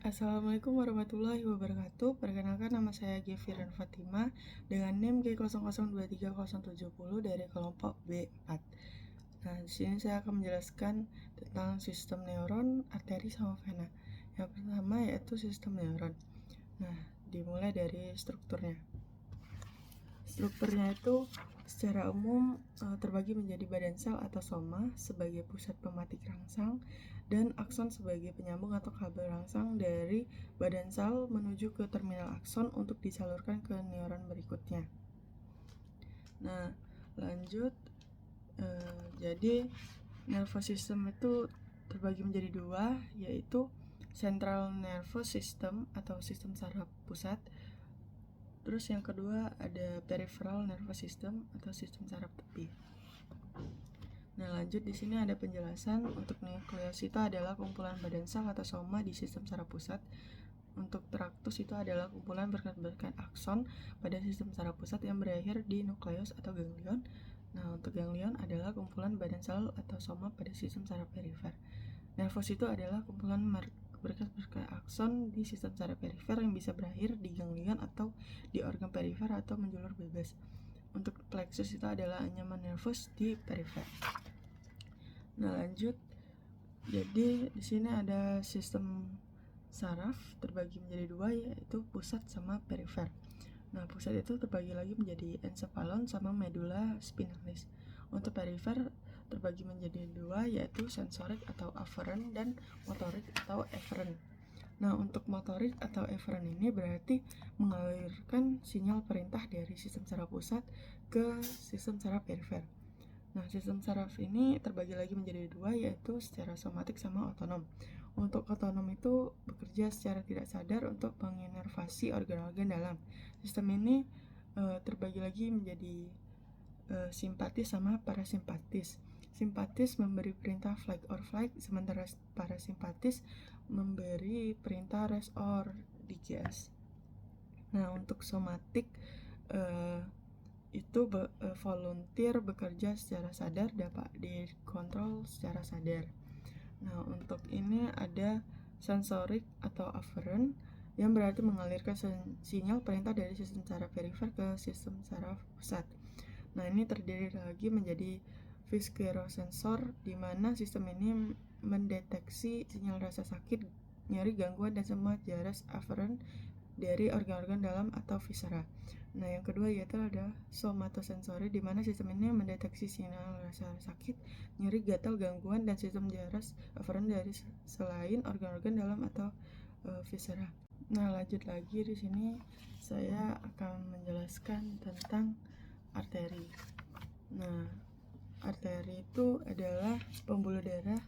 Assalamualaikum warahmatullahi wabarakatuh. Perkenalkan, nama saya Geviran Fatima dengan NIM G002370 dari kelompok B4. Nah, di sini saya akan menjelaskan tentang sistem neuron, arteri, sama vena. Yang pertama yaitu sistem neuron. Nah, dimulai dari strukturnya. Strukturnya itu secara umum terbagi menjadi badan sel atau soma sebagai pusat pematik rangsang dan akson sebagai penyambung atau kabel rangsang dari badan sel menuju ke terminal akson untuk disalurkan ke neuron berikutnya. Nah, lanjut. Jadi nervous system itu terbagi menjadi dua, yaitu central nervous system atau sistem saraf pusat. Terus yang kedua ada peripheral nervous system atau sistem saraf tepi. Nah, lanjut, di sini ada penjelasan. Untuk nukleus itu adalah kumpulan badan sel atau soma di sistem saraf pusat. Untuk traktus itu adalah kumpulan berkat-berkat akson pada sistem saraf pusat yang berakhir di nukleus atau ganglion. Nah, untuk ganglion adalah kumpulan badan sel atau soma pada sistem saraf perifer. Nervus itu adalah kumpulan berkas-berkas akson di sistem saraf perifer yang bisa berakhir di ganglion atau di organ perifer atau menjulur bebas. Untuk plexus itu adalah anyaman nervus di perifer. Nah, lanjut. Jadi di sini ada sistem saraf terbagi menjadi dua, yaitu pusat sama perifer. Nah, pusat itu terbagi lagi menjadi encephalon sama medulla spinalis. Untuk perifer terbagi menjadi dua, yaitu sensorik atau afferent dan motorik atau efferent. Nah, untuk motorik atau efferent ini berarti mengalirkan sinyal perintah dari sistem saraf pusat ke sistem saraf perifer. Nah, sistem saraf ini terbagi lagi menjadi dua, yaitu secara somatik sama otonom. Untuk otonom itu bekerja secara tidak sadar untuk menginervasi organ-organ dalam. Sistem ini terbagi lagi menjadi simpatis sama parasimpatis. Simpatis memberi perintah flight or flight, sementara parasimpatis memberi perintah rest or digest. Nah, untuk somatik itu volunteer bekerja secara sadar, dapat dikontrol secara sadar. Nah, untuk ini ada sensorik atau afferent yang berarti mengalirkan sinyal perintah dari sistem saraf perifer ke sistem saraf pusat. Nah, ini terdiri lagi menjadi viscerosensor, di mana sistem ini mendeteksi sinyal rasa sakit, nyeri, gangguan, dan semua jeras afferent dari organ-organ dalam atau viscera. Nah, yang kedua yaitu ada somatosensori, di mana sistem ini mendeteksi sinyal rasa sakit, nyeri, gatal, gangguan, dan sistem jeras afferent dari selain organ-organ dalam atau viscera. Nah, lanjut lagi, di sini saya akan menjelaskan tentang arteri. Nah, arteri itu adalah pembuluh darah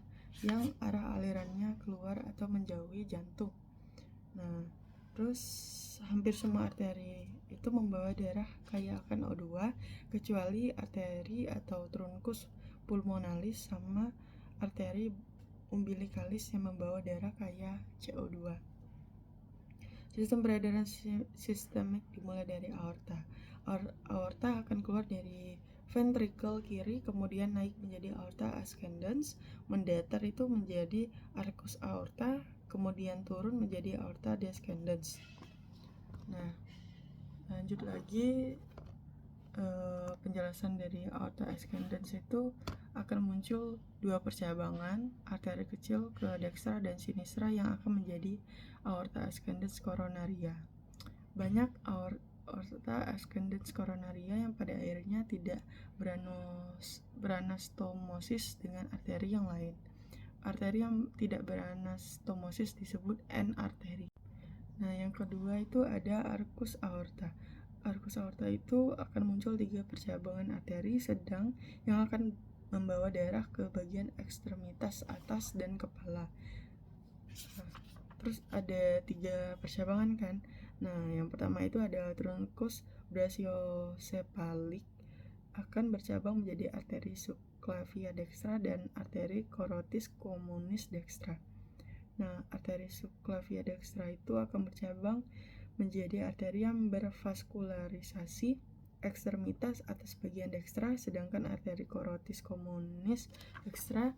yang arah alirannya keluar atau menjauhi jantung. Nah, terus hampir semua arteri itu membawa darah kaya akan O2, kecuali arteri atau truncus pulmonalis sama arteri umbilicalis yang membawa darah kaya CO2. Sistem peredaran sistemik dimulai dari aorta. Aorta akan keluar dari ventricle kiri, kemudian naik menjadi aorta ascendens, mendatar itu menjadi arcus aorta, kemudian turun menjadi aorta descendens. Nah, lanjut lagi, penjelasan dari aorta ascendens itu akan muncul dua percabangan, arteri kecil ke dekstra dan sinistra yang akan menjadi aorta ascendens coronaria. Banyak aorta ascendens coronaria yang pada akhirnya tidak beranastomosis dengan arteri yang lain. Arteri yang tidak beranastomosis disebut N-arteri. Nah, yang kedua itu ada arcus aorta. Arcus aorta itu akan muncul 3 percabangan arteri sedang yang akan membawa darah ke bagian ekstremitas atas dan kepala. Nah, terus ada 3 percabangan kan. Nah, yang pertama itu ada truncus brachiocephalic, akan bercabang menjadi arteri subclavia dextra dan arteri corotis communis dextra. Nah, arteri subclavia dextra itu akan bercabang menjadi arteri yang bervaskularisasi ekstremitas atas bagian dextra, sedangkan arteri corotis communis dextra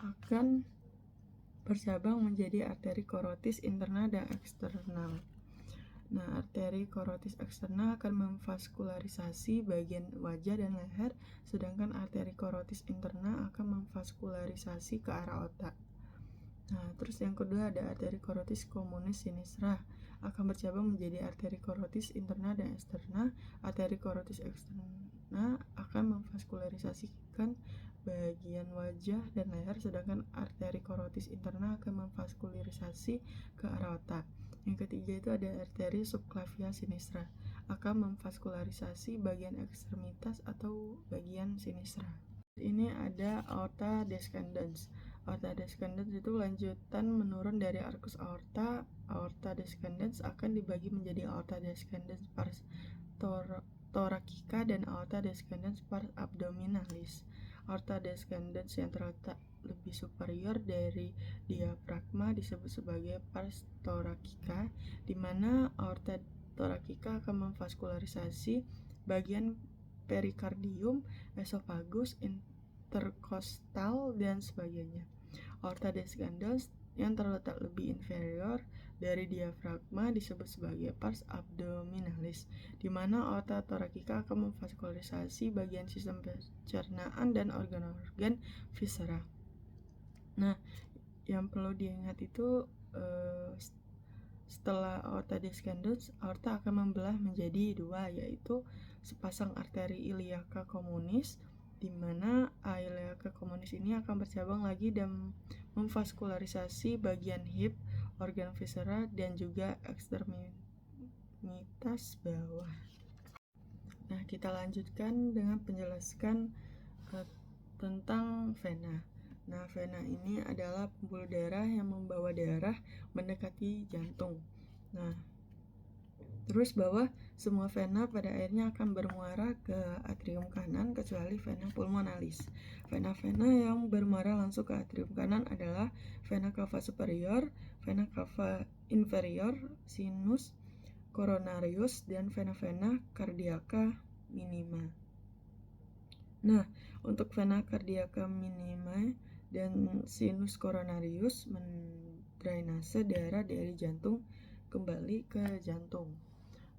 akan bercabang menjadi arteri korotis internal dan eksternal. Nah, arteri korotis eksternal akan memvaskularisasi bagian wajah dan leher, sedangkan arteri korotis internal akan memvaskularisasi ke arah otak. Nah, terus yang kedua ada arteri korotis communis sinistra, akan bercabang menjadi arteri korotis internal dan eksternal. Arteri korotis eksternal akan memvaskularisasikan bagian wajah dan leher, sedangkan arteri korotis internal akan memvaskularisasi ke arah otak. Yang ketiga itu ada arteri subclavia sinistra, akan memvaskularisasi bagian ekstremitas atau bagian sinistra. Ini ada aorta descendens. Aorta descendens itu lanjutan menurun dari arcus aorta. Aorta descendens akan dibagi menjadi aorta descendens pars thoracica dan aorta descendens pars abdominalis. Aorta descendens yang terletak lebih superior dari diafragma disebut sebagai pars thoracica, di mana aorta thoracica akan memvaskularisasi bagian perikardium, esofagus, interkostal, dan sebagainya. Aorta descendens yang terletak lebih inferior dari diafragma disebut sebagai pars abdominalis, di mana aorta thoracica akan memvaskularisasi bagian sistem pencernaan dan organ-organ viscera. Nah, yang perlu diingat itu setelah aorta descendens, aorta akan membelah menjadi dua, yaitu sepasang arteri iliaca communis, di mana iliaca communis ini akan bercabang lagi dan memvaskularisasi bagian hip, organ viscera, dan juga ekstremitas bawah. Nah, kita lanjutkan dengan penjelasan tentang vena. Nah, vena ini adalah pembuluh darah yang membawa darah mendekati jantung. Nah, terus bahwa semua vena pada akhirnya akan bermuara ke atrium kanan kecuali vena pulmonalis. Vena-vena yang bermuara langsung ke atrium kanan adalah vena cava superior, vena cava inferior, sinus coronarius, dan vena-vena cardiaca minima. Nah, untuk vena cardiaca minima dan sinus coronarius mendrainase darah dari jantung kembali ke jantung.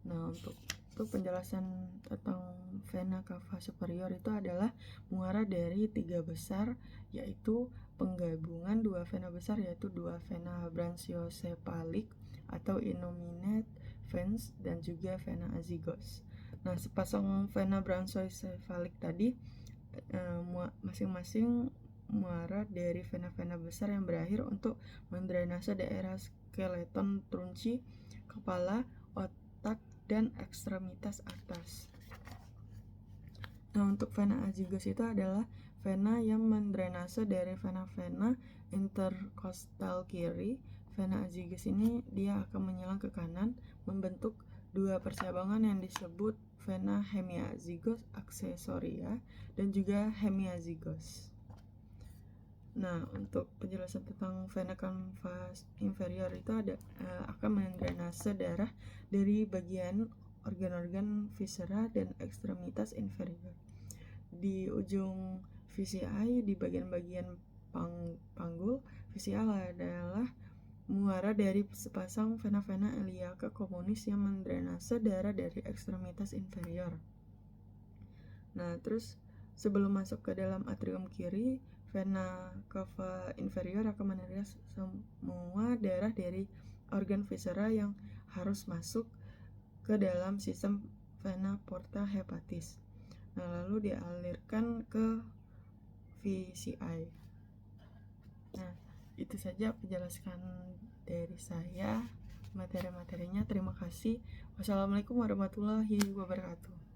Nah, untuk penjelasan tentang vena cava superior itu adalah muara dari tiga besar, yaitu penggabungan dua vena besar, yaitu dua vena branchiocefalic atau innominate veins dan juga vena azygos. Nah, sepasang vena branchiocefalic tadi masing-masing muara dari vena-vena besar yang berakhir untuk mendrainase daerah skeleton trunci, kepala, otak, dan ekstremitas atas. Nah, untuk vena azygos itu adalah vena yang mendrainase dari vena-vena interkostal kiri. Vena azygos ini dia akan menyilang ke kanan membentuk dua percabangan yang disebut vena hemiazygos accessoria dan juga hemiazygos. Nah, untuk penjelasan tentang vena cava inferior itu akan mendrainase darah dari bagian organ-organ viscera dan ekstremitas inferior. Di ujung VCI, di bagian-bagian panggul, VCI adalah muara dari sepasang vena-vena iliaca communis yang mendrainase darah dari ekstremitas inferior. Nah, terus sebelum masuk ke dalam atrium kiri, vena cava inferior akan menarik semua darah dari organ viscera yang harus masuk ke dalam sistem vena porta hepatis. Nah, lalu dialirkan ke VCI. Nah, itu saja penjelasan dari saya materi-materinya. Terima kasih. Wassalamualaikum warahmatullahi wabarakatuh.